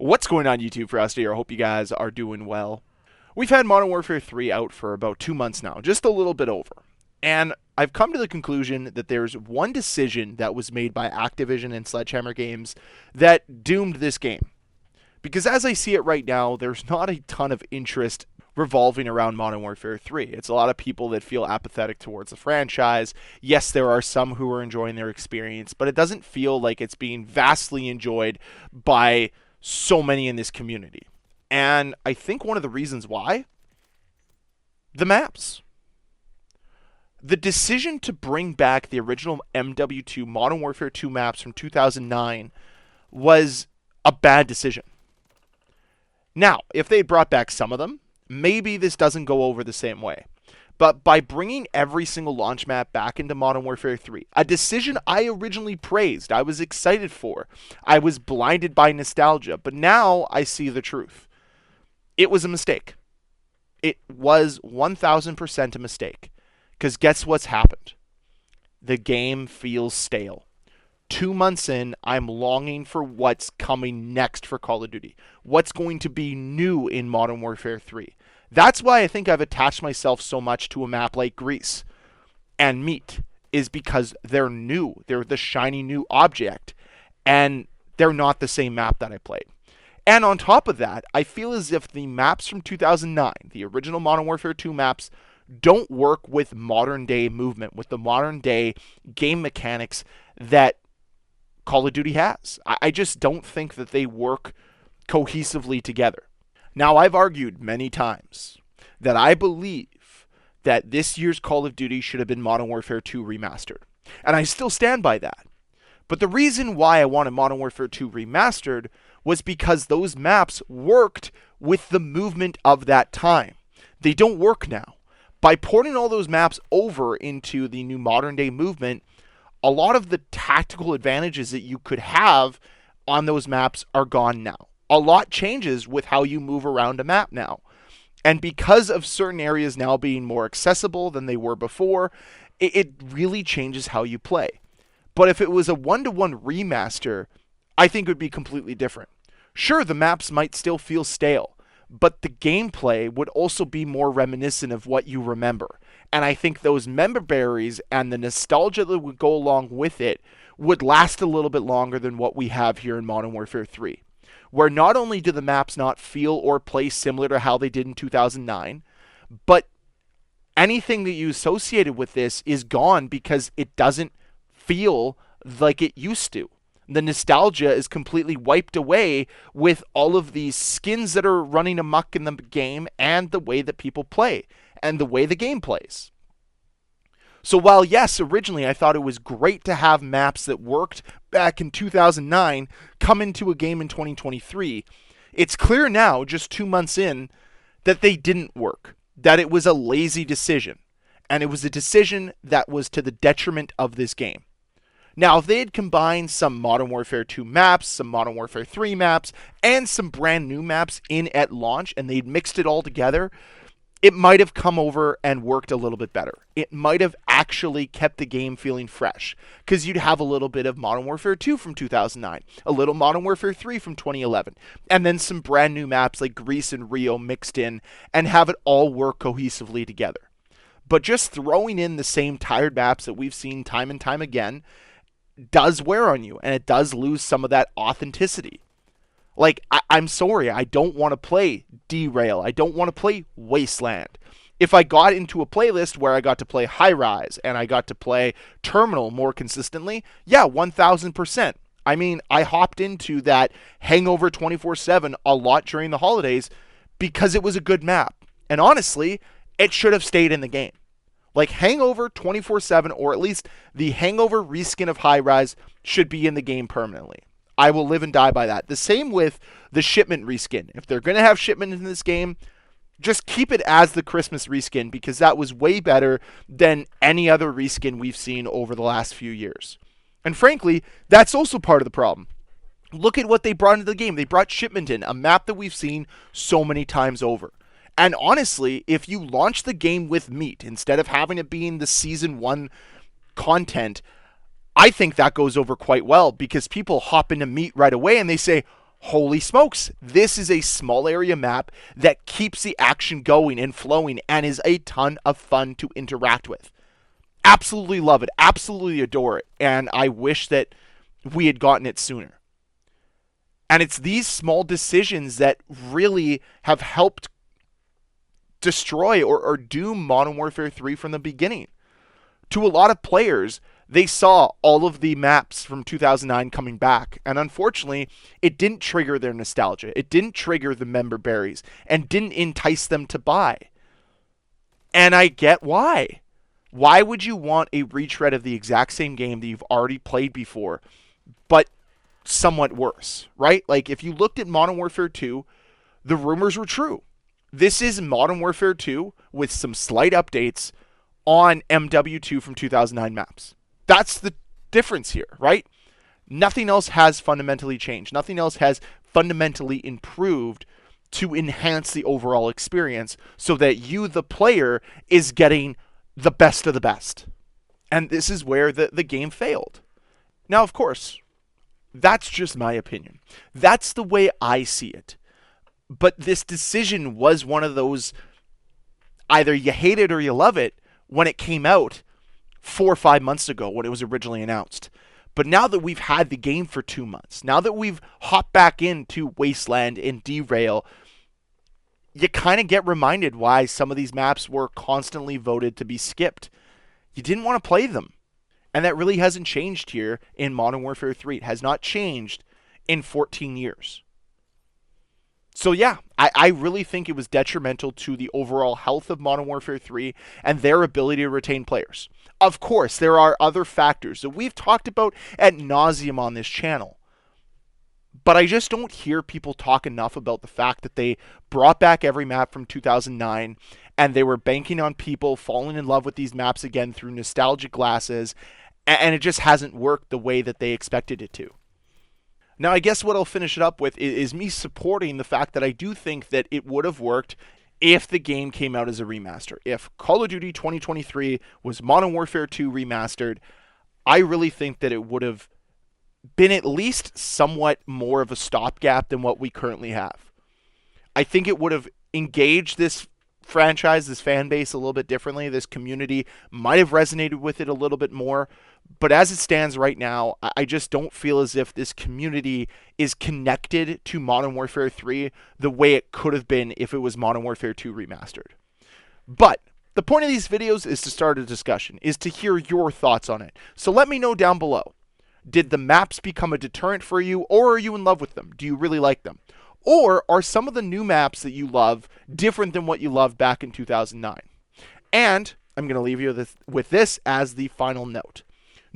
What's going on YouTube, Ferocity? I hope you guys are doing well. We've had Modern Warfare 3 out for about 2 months now, just a little bit over. And I've come to the conclusion that there's one decision that was made by Activision and Sledgehammer Games that doomed this game. Because as I see it right now, there's not a ton of interest revolving around Modern Warfare 3. It's a lot of people that feel apathetic towards the franchise. Yes, there are some who are enjoying their experience, but it doesn't feel like it's being vastly enjoyed by so many in this community. And I think one of the reasons why, the maps. The decision to bring back the original MW2 Modern Warfare 2 maps from 2009 was a bad decision. Now, if they brought back some of them, maybe this doesn't go over the same way. But by bringing every single launch map back into Modern Warfare 3, a decision I originally praised, I was excited for, I was blinded by nostalgia, but now I see the truth. It was a mistake. It was 1000% a mistake. Because guess what's happened? The game feels stale. 2 months in, I'm longing for what's coming next for Call of Duty. What's going to be new in Modern Warfare 3. That's why I think I've attached myself so much to a map like Greece and Meat, is because they're new. They're the shiny new object, and they're not the same map that I played. And on top of that, I feel as if the maps from 2009, the original Modern Warfare 2 maps, don't work with modern day movement, with the modern day game mechanics that Call of Duty has. I just don't think that they work cohesively together. Now, I've argued many times that I believe that this year's Call of Duty should have been Modern Warfare 2 remastered. And I still stand by that. But the reason why I wanted Modern Warfare 2 remastered was because those maps worked with the movement of that time. They don't work now. By porting all those maps over into the new modern day movement, a lot of the tactical advantages that you could have on those maps are gone now. A lot changes with how you move around a map now. And because of certain areas now being more accessible than they were before, it really changes how you play. But if it was a one-to-one remaster, I think it would be completely different. Sure, the maps might still feel stale, but the gameplay would also be more reminiscent of what you remember. And I think those member berries and the nostalgia that would go along with it would last a little bit longer than what we have here in Modern Warfare 3. Where not only do the maps not feel or play similar to how they did in 2009, but anything that you associated with this is gone because it doesn't feel like it used to. The nostalgia is completely wiped away with all of these skins that are running amok in the game and the way that people play and the way the game plays. So while, yes, originally I thought it was great to have maps that worked back in 2009 come into a game in 2023, it's clear now, just 2 months in, that they didn't work, that it was a lazy decision, and it was a decision that was to the detriment of this game. Now, if they had combined some Modern Warfare 2 maps, some Modern Warfare 3 maps, and some brand new maps in at launch, and they'd mixed it all together, it might have come over and worked a little bit better. It might have actually kept the game feeling fresh, because you'd have a little bit of Modern Warfare 2 from 2009, a little Modern Warfare 3 from 2011, and then some brand new maps like Greece and Rio mixed in, and have it all work cohesively together. But just throwing in the same tired maps that we've seen time and time again does wear on you, and it does lose some of that authenticity. Like, I'm sorry, I don't want to play Derail. I don't want to play Wasteland. If I got into a playlist where I got to play High Rise and I got to play Terminal more consistently, yeah, 1000%. I mean, I hopped into that Hangover 24/7 a lot during the holidays because it was a good map. And honestly, it should have stayed in the game. Like, Hangover 24/7, or at least the Hangover reskin of High Rise, should be in the game permanently. I will live and die by that. The same with the Shipment reskin. If they're going to have Shipment in this game, just keep it as the Christmas reskin, because that was way better than any other reskin we've seen over the last few years. And frankly, that's also part of the problem. Look at what they brought into the game. They brought Shipment in, a map that we've seen so many times over. And honestly, if you launch the game with Meat, instead of having it being the Season 1 content, I think that goes over quite well, because people hop into Meat right away and they say, Holy smokes, this is a small area map that keeps the action going and flowing and is a ton of fun to interact with. Absolutely love it, absolutely adore it, and I wish that we had gotten it sooner. And it's these small decisions that really have helped destroy or doom Modern Warfare 3 from the beginning. To a lot of players, they saw all of the maps from 2009 coming back, and unfortunately, it didn't trigger their nostalgia. It didn't trigger the member berries, and didn't entice them to buy. And I get why. Why would you want a retread of the exact same game that you've already played before, but somewhat worse, right? Like, if you looked at Modern Warfare 2, the rumors were true. This is Modern Warfare 2 with some slight updates on MW3 from 2009 maps. That's the difference here, right? Nothing else has fundamentally changed. Nothing else has fundamentally improved to enhance the overall experience so that you, the player, is getting the best of the best. And this is where the game failed. Now, of course, that's just my opinion. That's the way I see it. But this decision was one of those, either you hate it or you love it, when it came out 4 or 5 months ago when it was originally announced. But now that we've had the game for 2 months, now that we've hopped back into Wasteland and Derail, you kind of get reminded why some of these maps were constantly voted to be skipped. You didn't want to play them. And that really hasn't changed here in Modern Warfare 3. It has not changed in 14 years. So yeah, I really think it was detrimental to the overall health of Modern Warfare 3 and their ability to retain players. Of course, there are other factors that we've talked about ad nauseum on this channel. But I just don't hear people talk enough about the fact that they brought back every map from 2009 and they were banking on people falling in love with these maps again through nostalgic glasses, and it just hasn't worked the way that they expected it to. Now, I guess what I'll finish it up with is me supporting the fact that I do think that it would have worked if the game came out as a remaster. If Call of Duty 2023 was Modern Warfare 2 remastered, I really think that it would have been at least somewhat more of a stopgap than what we currently have. I think it would have engaged this franchise, this fan base a little bit differently. This community might have resonated with it a little bit more. But as it stands right now, I just don't feel as if this community is connected to Modern Warfare 3 the way it could have been if it was Modern Warfare 2 remastered. But the point of these videos is to start a discussion, is to hear your thoughts on it. So let me know down below. Did the maps become a deterrent for you, or are you in love with them? Do you really like them? Or are some of the new maps that you love different than what you loved back in 2009? And I'm going to leave you with this as the final note.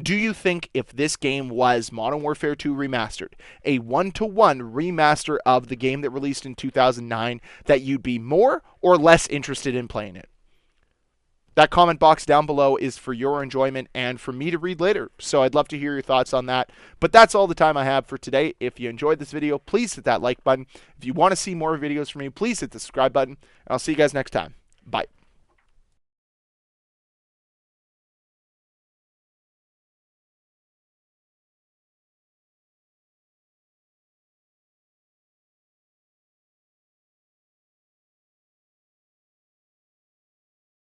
Do you think if this game was Modern Warfare 2 remastered, a 1-to-1 remaster of the game that released in 2009, that you'd be more or less interested in playing it? That comment box down below is for your enjoyment and for me to read later, so I'd love to hear your thoughts on that. But that's all the time I have for today. If you enjoyed this video, please hit that like button. If you want to see more videos from me, please hit the subscribe button. I'll see you guys next time. Bye.